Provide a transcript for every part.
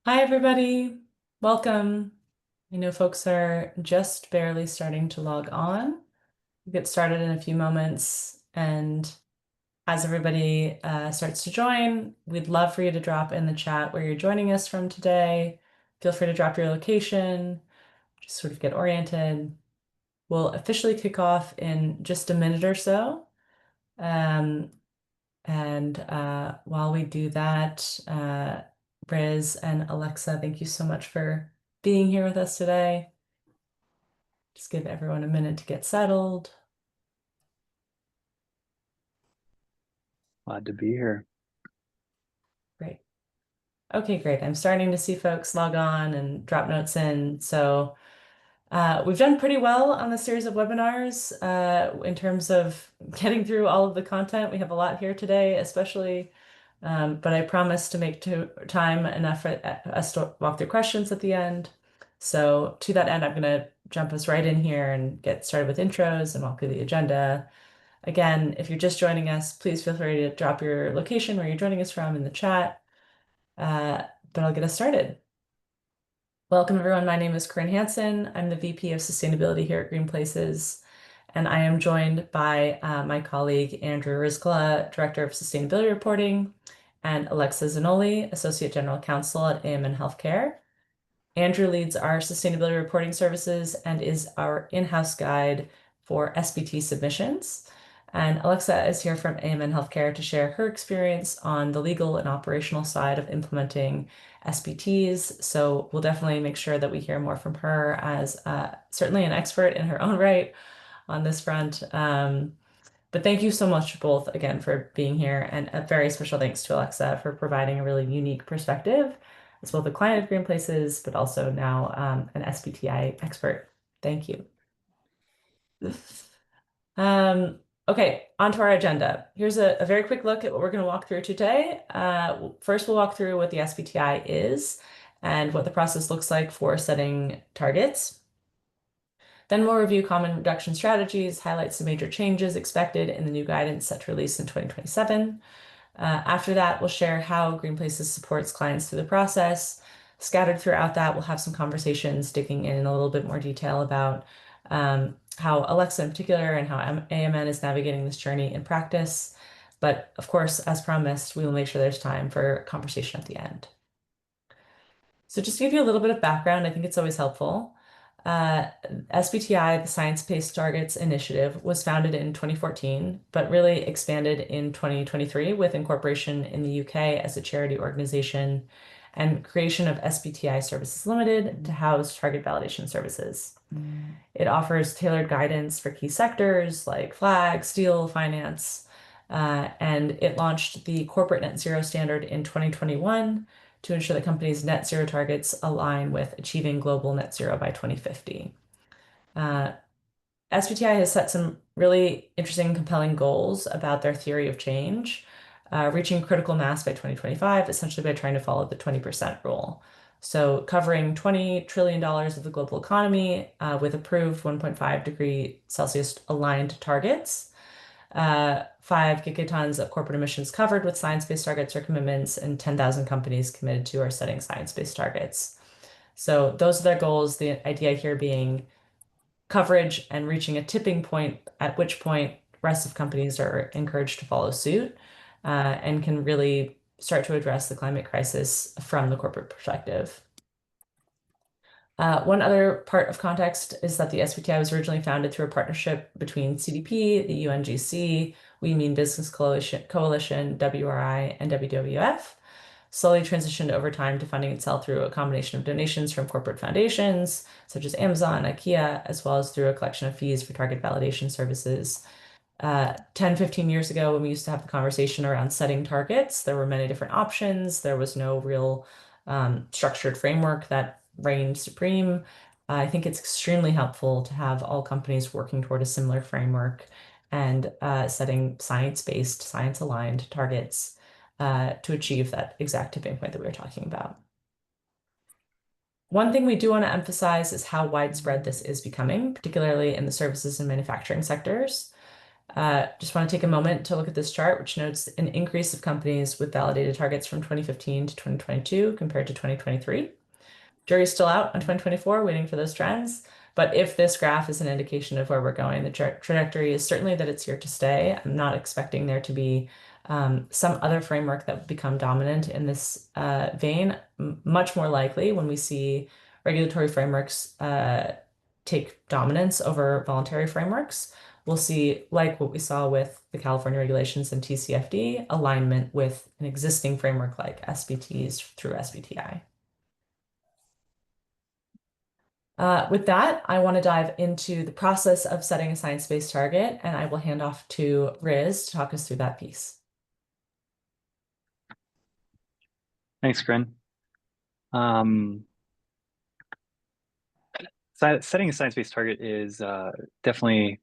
Hi, everybody. Welcome. I know folks are just barely starting to log on. We'll get started in a few moments. And as everybody starts to join, we'd love for you to drop in the chat where you're joining us from today. Feel free to drop your location, just sort of get oriented. We'll officially kick off in just a minute or so. Um, and while we do that, Riz and Alexa, thank you so much for being here with us today. Just give everyone a minute to get settled. Glad to be here. Great. Okay, great. I'm starting to see folks log on and drop notes in. So we've done pretty well on the series of webinars in terms of getting through all of the content. We have a lot here today, especially, but I promise to make time enough for us to walk through questions at the end. So to that end, I'm going to jump us right in here and get started with intros and walk through the agenda. Again, if you're just joining us, please feel free to drop your location where you're joining us from in the chat. But I'll get us started. Welcome, everyone. My name is Corinne Hansen. I'm the VP of Sustainability here at Greenplaces, and I am joined by my colleague Andrew Rizkla, Director of Sustainability Reporting, and Alexa Zanoli, Associate General Counsel at AMN Healthcare. Andrew leads our sustainability reporting services and is our in-house guide for SBT submissions. And Alexa is here from AMN Healthcare to share her experience on the legal and operational side of implementing SBTs. So we'll definitely make sure that we hear more from her as certainly an expert in her own right on this front. But thank you so much both again for being here, and a very special thanks to Alexa for providing a really unique perspective as both a client of Greenplaces, but also now an SBTi expert. Thank you. Okay, on to our agenda. Here's a very quick look at what we're going to walk through today. First, we'll walk through what the SBTi is and what the process looks like for setting targets. Then we'll review common reduction strategies, highlight some major changes expected in the new guidance set to release in 2027. After that, we'll share how Greenplaces supports clients through the process. Scattered throughout that, we'll have some conversations digging in a little bit more detail about how Alexa in particular and how AMN is navigating this journey in practice. But of course, as promised, we will make sure there's time for conversation at the end. So just to give you a little bit of background, I think it's always helpful. SBTi, the Science-Based Targets Initiative, was founded in 2014, but really expanded in 2023 with incorporation in the UK as a charity organization and creation of SBTi Services Limited to house target validation services. It offers tailored guidance for key sectors like flag, steel, finance, and it launched the corporate net zero standard in 2021 to ensure that companies' net zero targets align with achieving global net zero by 2050. SBTi has set some really interesting, compelling goals about their theory of change, reaching critical mass by 2025, essentially by trying to follow the 20% rule. So covering $20 trillion of the global economy with approved 1.5 degree Celsius aligned targets, 5 gigatons of corporate emissions covered with science-based targets or commitments, and 10,000 companies committed to or setting science-based targets. So those are their goals. The idea here being coverage and reaching a tipping point, at which point rest of companies are encouraged to follow suit and can really start to address the climate crisis from the corporate perspective. One other part of context is that the SBTi was originally founded through a partnership between CDP, the UNGC, We Mean Business Coalition, WRI, and WWF, slowly transitioned over time to funding itself through a combination of donations from corporate foundations, such as Amazon, IKEA, as well as through a collection of fees for target validation services. 10, 15 years ago, when we used to have the conversation around setting targets, there were many different options. There was no real structured framework that reigned supreme. I think it's extremely helpful to have all companies working toward a similar framework and setting science-based, science-aligned targets to achieve that exact tipping point that we were talking about. One thing we do want to emphasize is how widespread this is becoming, particularly in the services and manufacturing sectors. Just want to take a moment to look at this chart, which notes an increase of companies with validated targets from 2015 to 2022 compared to 2023. Jury's still out on 2024, waiting for those trends. But if this graph is an indication of where we're going, the trajectory is certainly that it's here to stay. I'm not expecting there to be some other framework that will become dominant in this vein. Much more likely when we see regulatory frameworks take dominance over voluntary frameworks, we'll see, like what we saw with the California regulations and TCFD, alignment with an existing framework like SBTs through SBTi. With that, I want to dive into the process of setting a science-based target, and I will hand off to Riz to talk us through that piece. Thanks, Grin. Setting a science-based target is definitely,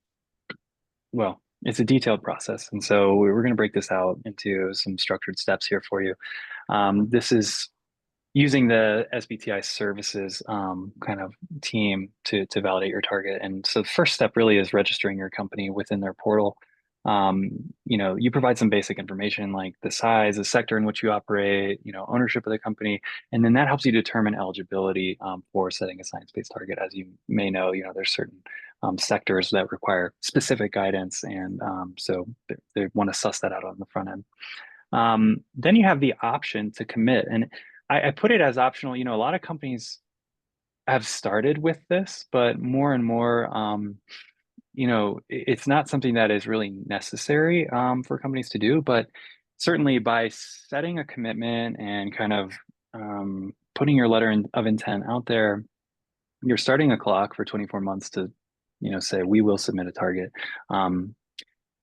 well, it's a detailed process. And so we're going to break this out into some structured steps here for you. This is using the SBTi services kind of team to validate your target. And so the first step really is registering your company within their portal. You provide some basic information like the size, the sector in which you operate, ownership of the company, and then that helps you determine eligibility for setting a science-based target. As you may know, there's certain sectors that require specific guidance, and so they want to suss that out on the front end. Then you have the option to commit, and I put it as optional. A lot of companies have started with this, but more and more, it's not something that is really necessary for companies to do. But certainly by setting a commitment and kind of putting your letter of intent out there, you're starting a clock for 24 months to, say we will submit a target.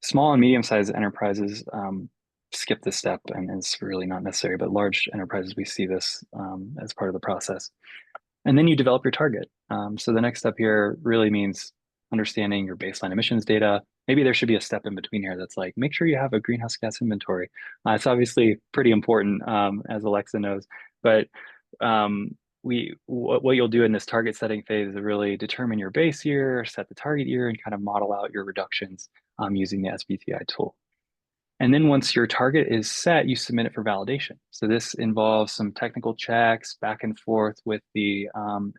Small and medium-sized enterprises skip this step, and it's really not necessary. But large enterprises, we see this as part of the process. And then you develop your target. So the next step here really means understanding your baseline emissions data. Maybe there should be a step in between here that's like, make sure you have a greenhouse gas inventory. It's obviously pretty important, as Alexa knows. But what you'll do in this target setting phase is really determine your base year, set the target year, and kind of model out your reductions using the SBTi tool. And then once your target is set, you submit it for validation. So this involves some technical checks back and forth with the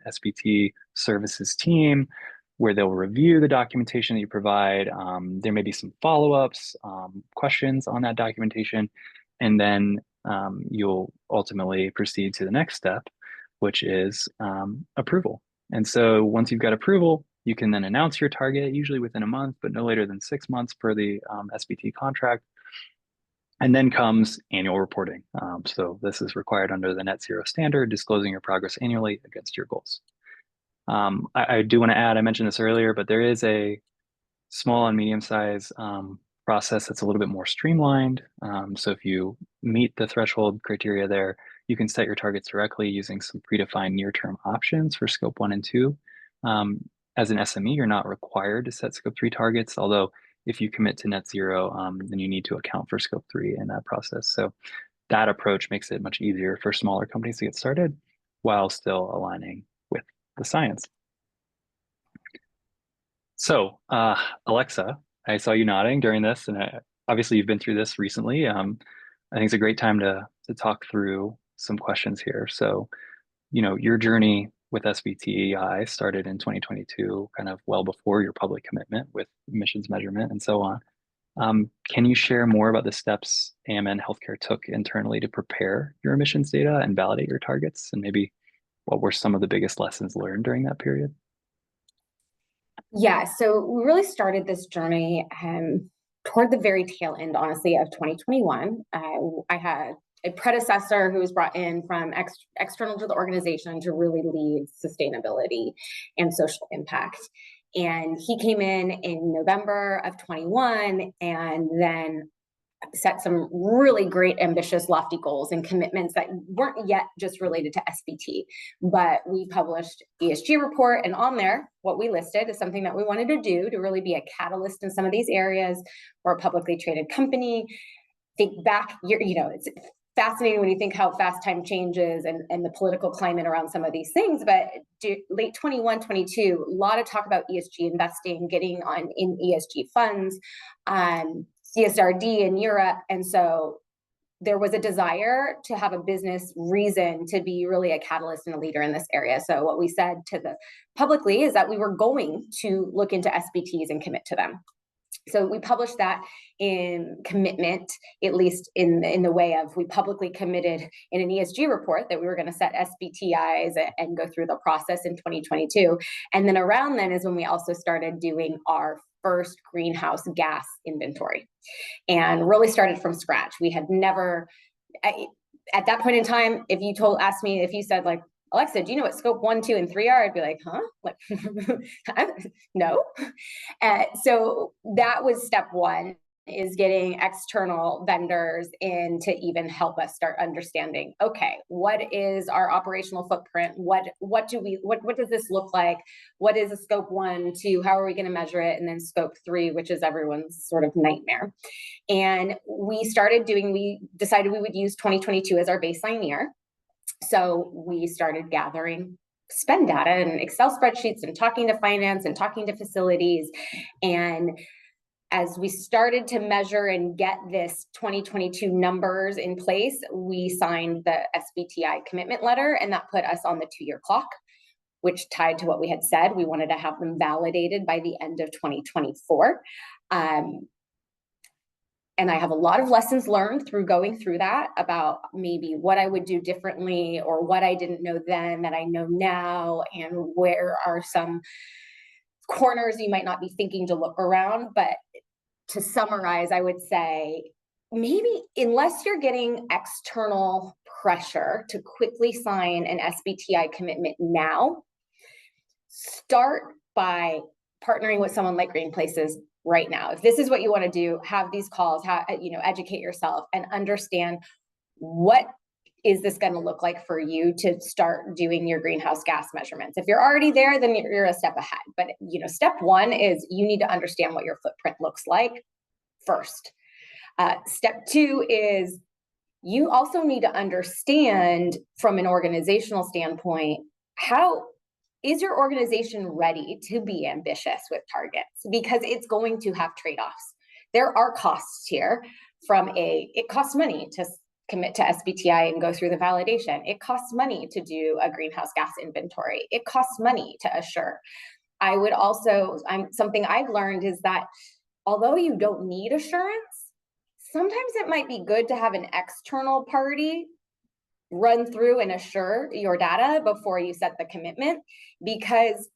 SBT services team, where they'll review the documentation that you provide. There may be some follow-ups, questions on that documentation, and then you'll ultimately proceed to the next step, which is approval. And so once you've got approval, you can then announce your target, usually within a month, but no later than 6 months per the SBT contract. And then comes annual reporting. So this is required under the net zero standard, disclosing your progress annually against your goals. I do want to add, I mentioned this earlier, but there is a small and medium-sized process that's a little bit more streamlined. So if you meet the threshold criteria there, you can set your targets directly using some predefined near-term options for scope 1 and 2. As an SME, you're not required to set scope 3 targets, although if you commit to net zero, then you need to account for scope 3 in that process. So that approach makes it much easier for smaller companies to get started while still aligning with the science. So Alexa, I saw you nodding during this, and obviously you've been through this recently. I think it's a great time to talk through some questions here. So, your journey with SBTi started in 2022, kind of well before your public commitment with emissions measurement and so on. Can you share more about the steps AMN Healthcare took internally to prepare your emissions data and validate your targets? And maybe what were some of the biggest lessons learned during that period? Yeah, so we really started this journey toward the very tail end, honestly, of 2021. I had a predecessor who was brought in from external to the organization to really lead sustainability and social impact. And he came in November of 21 and then set some really great, ambitious, lofty goals and commitments that weren't yet just related to SBT. But we published ESG report, and on there, what we listed is something that we wanted to do to really be a catalyst in some of these areas. We're a publicly traded company. Think back, fascinating when you think how fast time changes and the political climate around some of these things. But late 21, 22, a lot of talk about ESG investing, getting on in ESG funds, CSRD in Europe. And so there was a desire to have a business reason to be really a catalyst and a leader in this area. So what we said to the publicly is that we were going to look into SBTs and commit to them. So we published that in commitment, at least in the way of we publicly committed in an ESG report that we were going to set SBTIs and go through the process in 2022. And then around then is when we also started doing our first greenhouse gas inventory and really started from scratch. We had never, at that point in time, if you asked me, if you said like, Alexa, do you know what scope 1, 2, and 3 are? I'd be like, huh? Like, no. So that was step one, is getting external vendors in to even help us start understanding, okay, what is our operational footprint? What does this look like? What is a scope 1, 2? How are we going to measure it? And then scope 3, which is everyone's sort of nightmare. And we decided we would use 2022 as our baseline year. So we started gathering spend data and Excel spreadsheets and talking to finance and talking to facilities. And as we started to measure and get this 2022 numbers in place, we signed the SBTi commitment letter, and that put us on the 2-year clock, which tied to what we had said. We wanted to have them validated by the end of 2024. And I have a lot of lessons learned through going through that about maybe what I would do differently or what I didn't know then that I know now, and where are some corners you might not be thinking to look around. But to summarize, I would say maybe unless you're getting external pressure to quickly sign an SBTi commitment now, start by partnering with someone like Greenplaces right now. If this is what you want to do, have these calls, educate yourself and understand what is this going to look like for you to start doing your greenhouse gas measurements. If you're already there, then you're a step ahead. But step one is you need to understand what your footprint looks like first. Step two is you also need to understand from an organizational standpoint, how is your organization ready to be ambitious with targets? Because it's going to have trade-offs. There are costs here it costs money to commit to SBTi and go through the validation. It costs money to do a greenhouse gas inventory. It costs money to assure. Something I've learned is that although you don't need assurance, sometimes it might be good to have an external party run through and assure your data before you set the commitment, because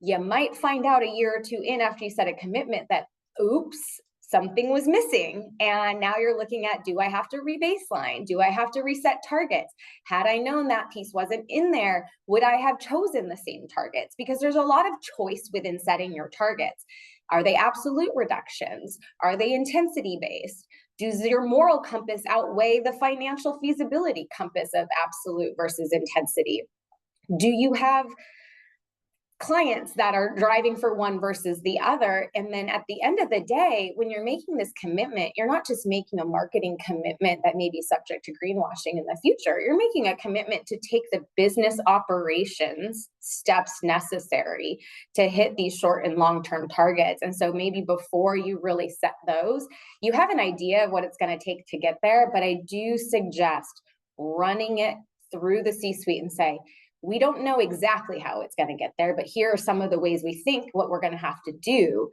you might find out a year or two in after you set a commitment that, oops, something was missing. And now you're looking at, do I have to rebaseline? Do I have to reset targets? Had I known that piece wasn't in there, would I have chosen the same targets? Because there's a lot of choice within setting your targets. Are they absolute reductions? Are they intensity based? Does your moral compass outweigh the financial feasibility compass of absolute versus intensity? Do you have clients that are driving for one versus the other? And then at the end of the day, when you're making this commitment, you're not just making a marketing commitment that may be subject to greenwashing in the future. You're making a commitment to take the business operations steps necessary to hit these short and long-term targets. And so maybe before you really set those, you have an idea of what it's going to take to get there. But I do suggest running it through the C-suite and say, we don't know exactly how it's going to get there, but here are some of the ways we think what we're going to have to do.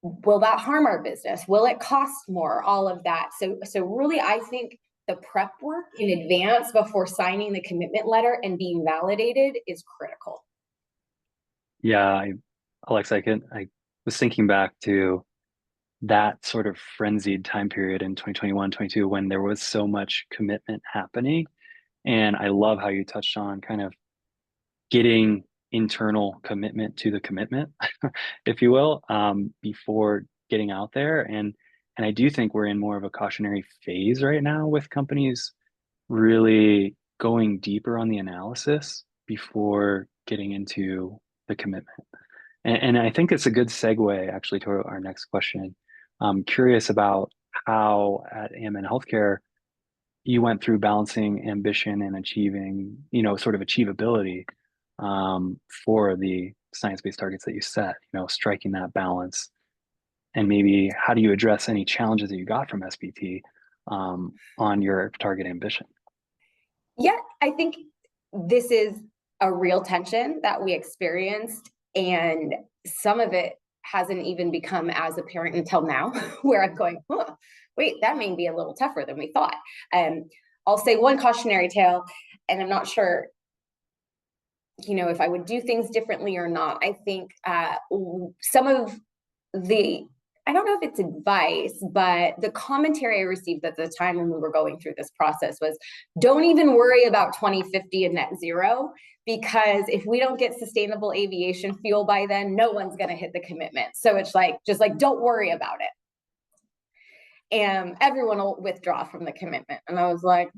Will that harm our business? Will it cost more? All of that. So really, I think the prep work in advance before signing the commitment letter and being validated is critical. Yeah, Alexa, I was thinking back to that sort of frenzied time period in 2021, 22, when there was so much commitment happening. And I love how you touched on kind of getting internal commitment to the commitment, if you will, before getting out there. And I do think we're in more of a cautionary phase right now with companies really going deeper on the analysis before getting into the commitment. And I think it's a good segue actually to our next question. I'm curious about how at AMN Healthcare you went through balancing ambition and achieving, sort of achievability for the science-based targets that you set, striking that balance. And maybe how do you address any challenges that you got from SBT on your target ambition? Yeah, I think this is a real tension that we experienced, and some of it hasn't even become as apparent until now, where I'm going, oh, wait, that may be a little tougher than we thought. I'll say one cautionary tale, and I'm not sure, if I would do things differently or not. I think some of the, I don't know if it's advice, but the commentary I received at the time when we were going through this process was, don't even worry about 2050 and net zero, because if we don't get sustainable aviation fuel by then, no one's going to hit the commitment. So it's just like, don't worry about it. And everyone will withdraw from the commitment. And I was like,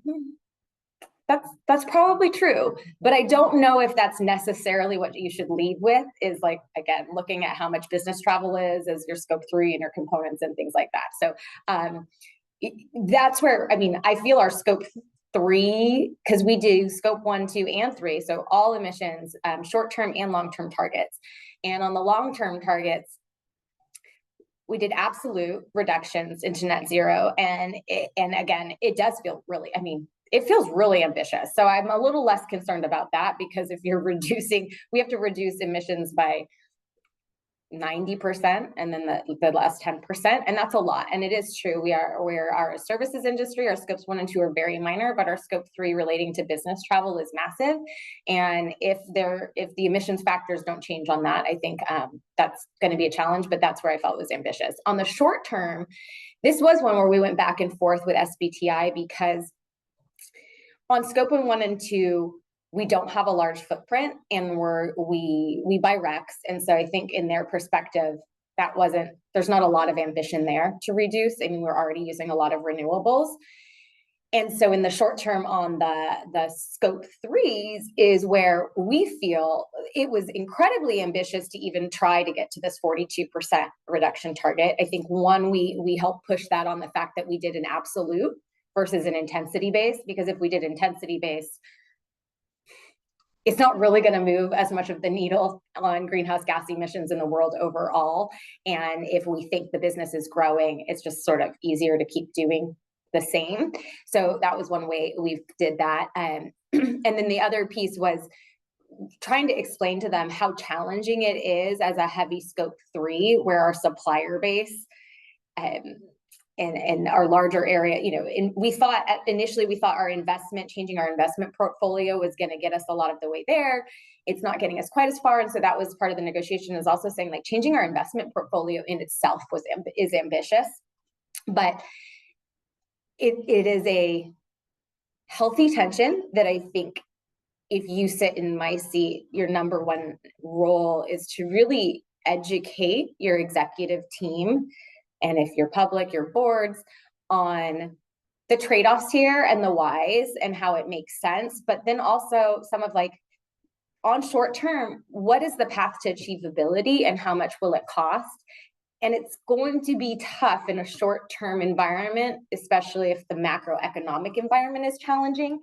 that's probably true, but I don't know if that's necessarily what you should lead with, is like, again, looking at how much business travel is as your scope 3 and your components and things like that. So that's where, I feel our scope 3, because we do scope 1, 2, and 3. So all emissions, short-term and long-term targets. And on the long-term targets, we did absolute reductions into net zero. And again, it does feel really, it feels really ambitious. So I'm a little less concerned about that, because if you're we have to reduce emissions by 90% and then the last 10%. And that's a lot. And it is true. We are a services industry. Our scopes 1 and 2 are very minor, but our scope 3 relating to business travel is massive. And if the emissions factors don't change on that, I think that's going to be a challenge, but that's where I felt was ambitious. On the short term, this was one where we went back and forth with SBTi, because on scope 1 and 2, we don't have a large footprint, and we buy RECs. And so I think in their perspective, there's not a lot of ambition there to reduce. We're already using a lot of renewables. And so in the short term on the scope 3s is where we feel it was incredibly ambitious to even try to get to this 42% reduction target. I think we helped push that on the fact that we did an absolute versus an intensity base, because if we did intensity base, it's not really going to move as much of the needle on greenhouse gas emissions in the world overall. And if we think the business is growing, it's just sort of easier to keep doing the same. So that was one way we did that. And then the other piece was trying to explain to them how challenging it is as a heavy scope 3, where our supplier base and our larger area, and initially we thought changing our investment portfolio was going to get us a lot of the way there. It's not getting us quite as far. And so that was part of the negotiation, is also saying like changing our investment portfolio in itself is ambitious, but it is a healthy tension that I think if you sit in my seat, your number one role is to really educate your executive team, and if you're public, your boards, on the trade-offs here and the whys and how it makes sense. But then also some of like, on short term, what is the path to achievability and how much will it cost? And it's going to be tough in a short-term environment, especially if the macroeconomic environment is challenging,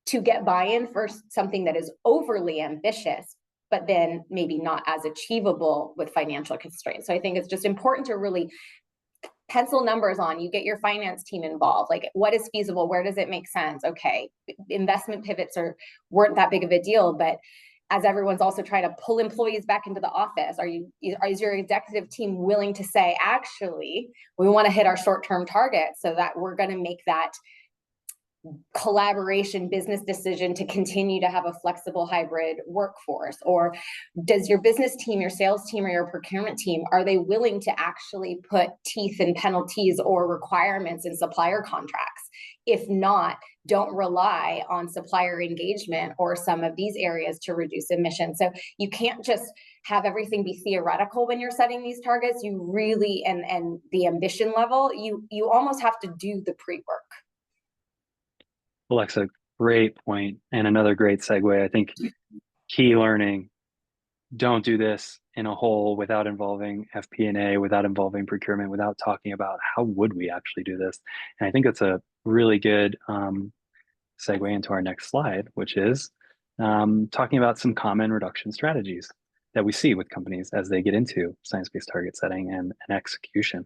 to get buy-in for something that is overly ambitious, but then maybe not as achievable with financial constraints. So I think it's just important to really pencil numbers on. You get your finance team involved. Like, what is feasible? Where does it make sense? Okay, investment pivots weren't that big of a deal, but as everyone's also trying to pull employees back into the office, is your executive team willing to say, actually, we want to hit our short-term targets so that we're going to make that collaboration business decision to continue to have a flexible hybrid workforce? Or does your business team, your sales team, or your procurement team, are they willing to actually put teeth in penalties or requirements in supplier contracts? If not, don't rely on supplier engagement or some of these areas to reduce emissions. So you can't just have everything be theoretical when you're setting these targets. You really, and the ambition level, you almost have to do the pre-work. Alexa, great point. And another great segue. I think key learning, don't do this in a hole without involving FP&A, without involving procurement, without talking about how would we actually do this. And I think that's a really good segue into our next slide, which is talking about some common reduction strategies that we see with companies as they get into science-based target setting and execution.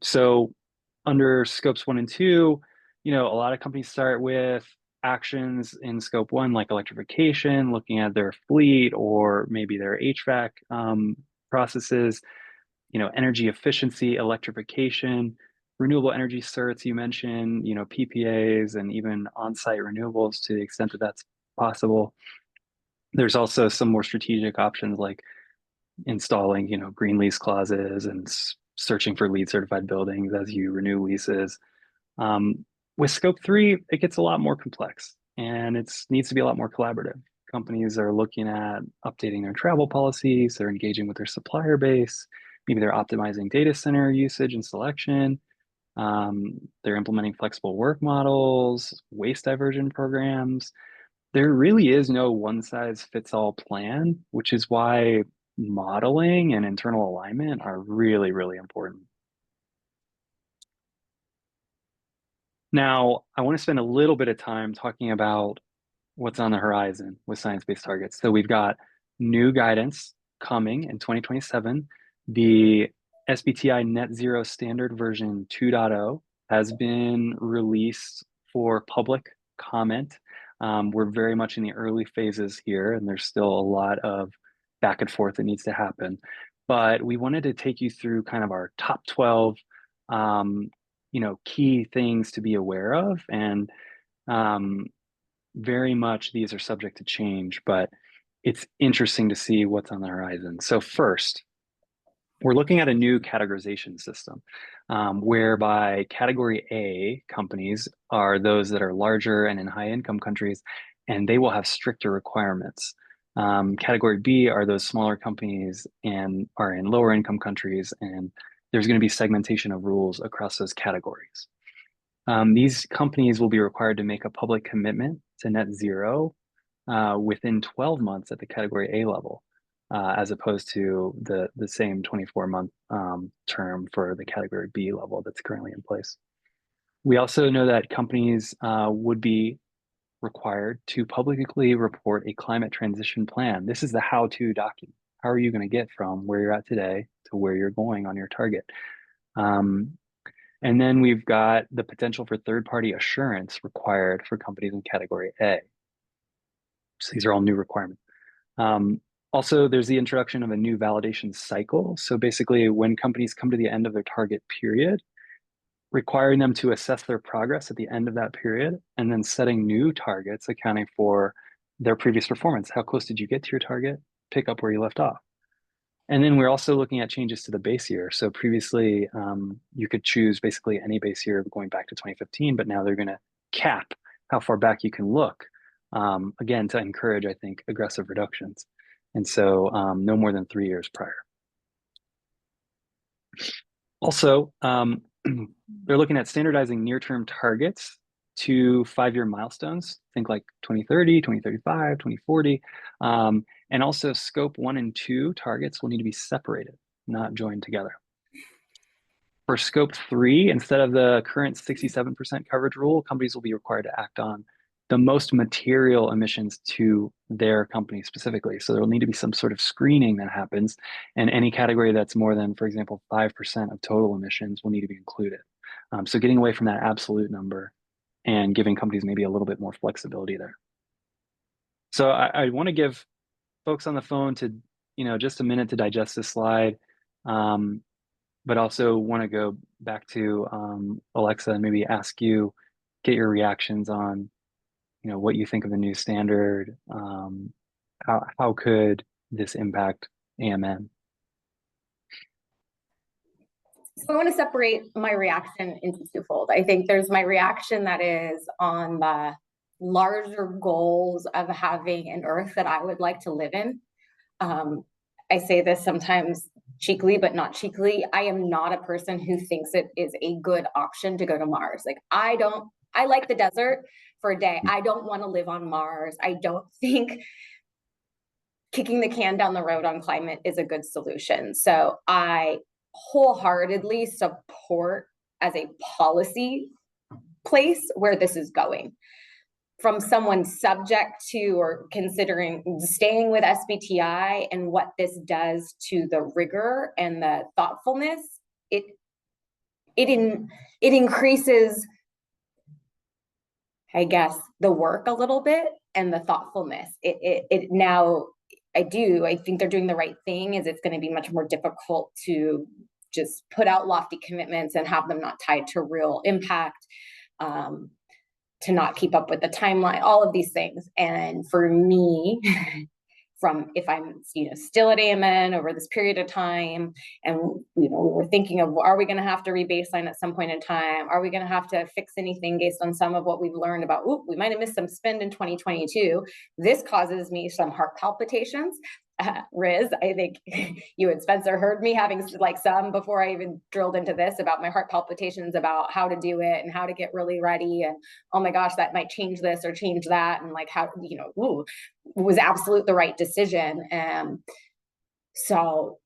So under scopes 1 and 2, a lot of companies start with actions in scope 1, like electrification, looking at their fleet or maybe their HVAC processes, energy efficiency, electrification, renewable energy certs you mentioned, PPAs and even on-site renewables to the extent that that's possible. There's also some more strategic options like installing, green lease clauses and searching for LEED certified buildings as you renew leases. With scope 3, it gets a lot more complex and it needs to be a lot more collaborative. Companies are looking at updating their travel policies, they're engaging with their supplier base, maybe they're optimizing data center usage and selection. They're implementing flexible work models, waste diversion programs. There really is no one size fits all plan, which is why modeling and internal alignment are really, really important. Now, I want to spend a little bit of time talking about what's on the horizon with science-based targets. So we've got new guidance coming in 2027. The SBTi Net Zero Standard version 2.0 has been released for public comment. We're very much in the early phases here, and there's still a lot of back and forth that needs to happen. But we wanted to take you through kind of our top 12 key things to be aware of. And very much these are subject to change, but it's interesting to see what's on the horizon. So first, we're looking at a new categorization system, whereby category A companies are those that are larger and in high income countries, and they will have stricter requirements. Category B are those smaller companies and are in lower income countries, and there's going to be segmentation of rules across those categories. These companies will be required to make a public commitment to net zero within 12 months at the category A level, as opposed to the same 24-month term for the category B level that's currently in place. We also know that companies would be required to publicly report a climate transition plan. This is the how-to document. How are you going to get from where you're at today to where you're going on your target? And then we've got the potential for third-party assurance required for companies in category A. So these are all new requirements. Also, there's the introduction of a new validation cycle. So basically, when companies come to the end of their target period, requiring them to assess their progress at the end of that period, and then setting new targets accounting for their previous performance. How close did you get to your target? Pick up where you left off. And then we're also looking at changes to the base year. So previously, you could choose basically any base year going back to 2015, but now they're going to cap how far back you can look, again, to encourage, I think, aggressive reductions. And so no more than 3 years prior. Also, they're looking at standardizing near-term targets to 5-year milestones, think like 2030, 2035, 2040. And also scope 1 and 2 targets will need to be separated, not joined together. For scope 3, instead of the current 67% coverage rule, companies will be required to act on the most material emissions to their company specifically. So there will need to be some sort of screening that happens, and any category that's more than, for example, 5% of total emissions will need to be included. So getting away from that absolute number and giving companies maybe a little bit more flexibility there. So I want to give folks on the phone to, just a minute to digest this slide, but also want to go back to Alexa and maybe ask you, get your reactions on, what you think of the new standard. How could this impact AMN? So I want to separate my reaction into twofold. I think there's my reaction that is on the larger goals of having an Earth that I would like to live in. I say this sometimes cheekily, but not cheekily. I am not a person who thinks it is a good option to go to Mars. Like, I like the desert for a day. I don't want to live on Mars. I don't think kicking the can down the road on climate is a good solution. So I wholeheartedly support as a policy place where this is going. From someone subject to or considering staying with SBTi and what this does to the rigor and the thoughtfulness, it increases, I guess, the work a little bit and the thoughtfulness. It now, I think they're doing the right thing, is it's going to be much more difficult to just put out lofty commitments and have them not tied to real impact, to not keep up with the timeline, all of these things. And for me, from if I'm still at AMN over this period of time, and we were thinking of, are we going to have to rebaseline at some point in time? Are we going to have to fix anything based on some of what we've learned about, we might have missed some spend in 2022. This causes me some heart palpitations. Riz, I think you and Spencer heard me having like some before I even drilled into this about my heart palpitations about how to do it and how to get really ready, and oh my gosh, that might change this or change that, and like how was absolute the right decision. So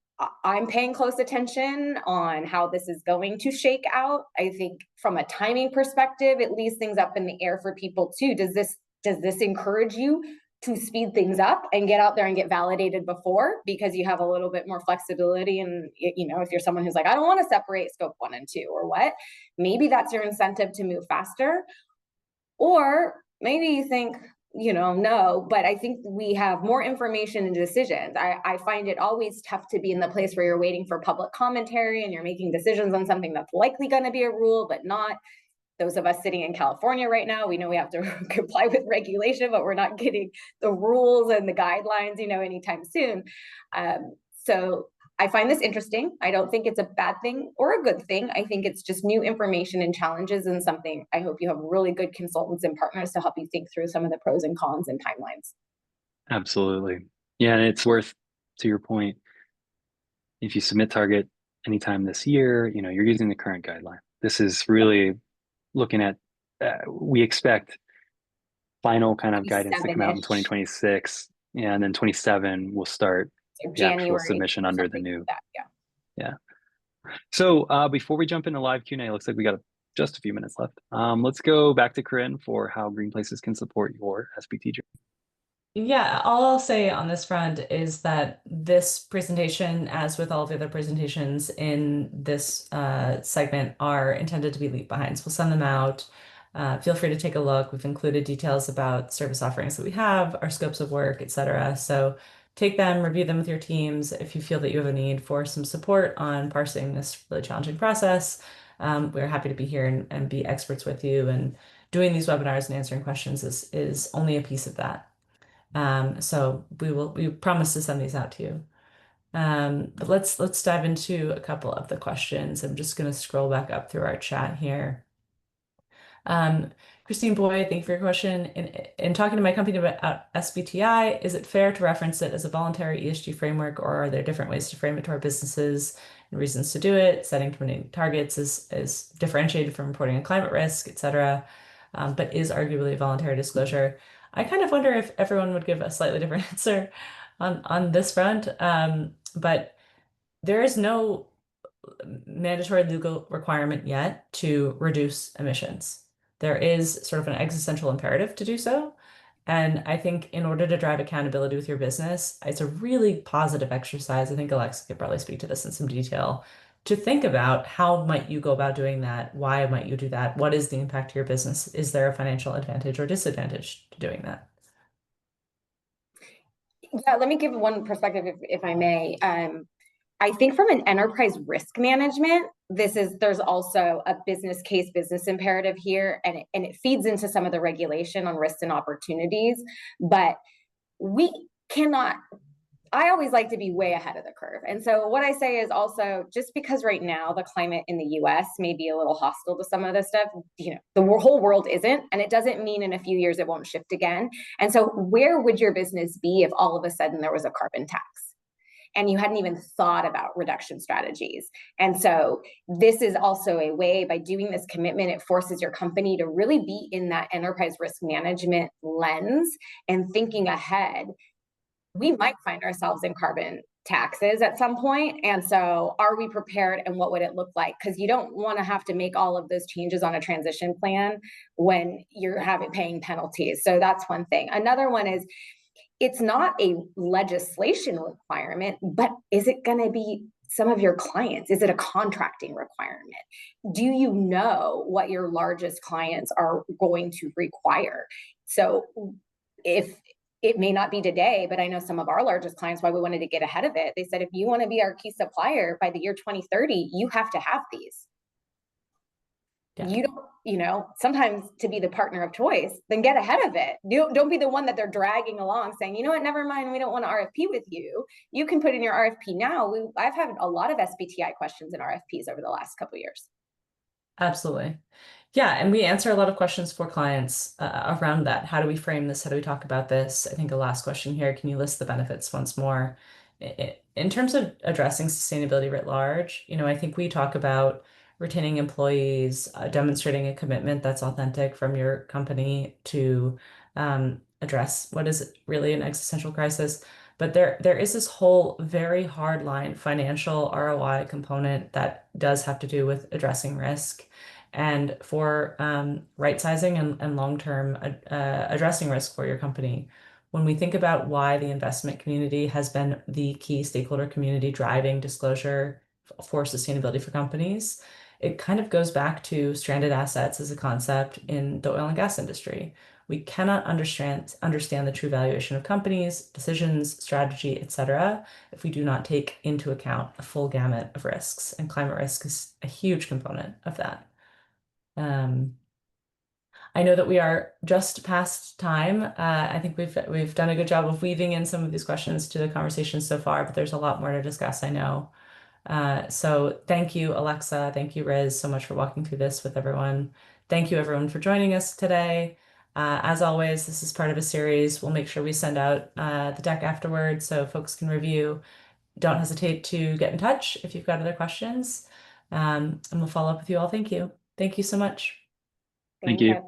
I'm paying close attention on how this is going to shake out. I think from a timing perspective, it leaves things up in the air for people too. Does this encourage you to speed things up and get out there and get validated before, because you have a little bit more flexibility? And if you're someone who's like, I don't want to separate scope 1 and 2 or what, maybe that's your incentive to move faster. Or maybe you think, no, but I think we have more information and decisions. I find it always tough to be in the place where you're waiting for public commentary and you're making decisions on something that's likely going to be a rule, but not. Those of us sitting in California right now, we know we have to comply with regulation, but we're not getting the rules and the guidelines, anytime soon. So I find this interesting. I don't think it's a bad thing or a good thing. I think it's just new information and challenges, and something I hope you have really good consultants and partners to help you think through some of the pros and cons and timelines. Absolutely. Yeah, and it's worth, to your point, if you submit target anytime this year, you're using the current guideline. This is really looking at, we expect final kind of guidance to come out in 2026, and then 27 will start the actual submission under the new. Yeah. So before we jump into live Q&A, it looks like we got just a few minutes left. Let's go back to Corinne for how Greenplaces can support your SBT journey. Yeah, all I'll say on this front is that this presentation, as with all of the other presentations in this segment, are intended to be leave behinds. We'll send them out. Feel free to take a look. We've included details about service offerings that we have, our scopes of work, etc. So take them, review them with your teams. If you feel that you have a need for some support on parsing this really challenging process, we're happy to be here and be experts with you. And doing these webinars and answering questions is only a piece of that. So we promise to send these out to you. But let's dive into a couple of the questions. I'm just going to scroll back up through our chat here. Christine Boyd, thank you for your question. In talking to my company about SBTi, is it fair to reference it as a voluntary ESG framework, or are there different ways to frame it to our businesses and reasons to do it? Setting community targets is differentiated from reporting a climate risk, etc., but is arguably a voluntary disclosure. I kind of wonder if everyone would give a slightly different answer on this front, but there is no mandatory legal requirement yet to reduce emissions. There is sort of an existential imperative to do so. And I think in order to drive accountability with your business, it's a really positive exercise. I think Alexa could probably speak to this in some detail, to think about how might you go about doing that? Why might you do that? What is the impact to your business? Is there a financial advantage or disadvantage to doing that? Yeah, let me give one perspective, if I may. I think from an enterprise risk management, there's also a business case, business imperative here, and it feeds into some of the regulation on risks and opportunities. But we cannot. I always like to be way ahead of the curve. And so what I say is also, just because right now the climate in the US may be a little hostile to some of this stuff, the whole world isn't, and it doesn't mean in a few years it won't shift again. And so where would your business be if all of a sudden there was a carbon tax and you hadn't even thought about reduction strategies? And so this is also a way, by doing this commitment, it forces your company to really be in that enterprise risk management lens and thinking ahead. we might find ourselves in carbon taxes at some point. And so are we prepared and what would it look like? Because you don't want to have to make all of those changes on a transition plan when you're paying penalties. So that's one thing. Another one is, it's not a legislation requirement, but is it going to be some of your clients? Is it a contracting requirement? Do you know what your largest clients are going to require? So if it may not be today, but I know some of our largest clients, why we wanted to get ahead of it. They said, if you want to be our key supplier by the year 2030, you have to have these. Yeah. You don't, sometimes to be the partner of choice, then get ahead of it. Don't be the one that they're dragging along saying, you know what, never mind, we don't want to RFP with you. You can put in your RFP now. I've had a lot of SBTi questions in RFPs over the last couple of years. Absolutely. Yeah, and we answer a lot of questions for clients around that. How do we frame this? How do we talk about this? I think a last question here, can you list the benefits once more? In terms of addressing sustainability writ large, I think we talk about retaining employees, demonstrating a commitment that's authentic from your company to address what is really an existential crisis. But there is this whole very hard line financial ROI component that does have to do with addressing risk. And for right sizing and long-term addressing risk for your company. When we think about why the investment community has been the key stakeholder community driving disclosure for sustainability for companies, it kind of goes back to stranded assets as a concept in the oil and gas industry. We cannot understand the true valuation of companies, decisions, strategy, etc., if we do not take into account a full gamut of risks, and climate risk is a huge component of that. I know that we are just past time. I think we've done a good job of weaving in some of these questions to the conversation so far, but there's a lot more to discuss, I know. So thank you, Alexa. Thank you, Riz, so much for walking through this with everyone. Thank you, everyone, for joining us today. As always, this is part of a series. We'll make sure we send out the deck afterwards so folks can review. Don't hesitate to get in touch if you've got other questions. And we'll follow up with you all. Thank you. Thank you so much. Thank you.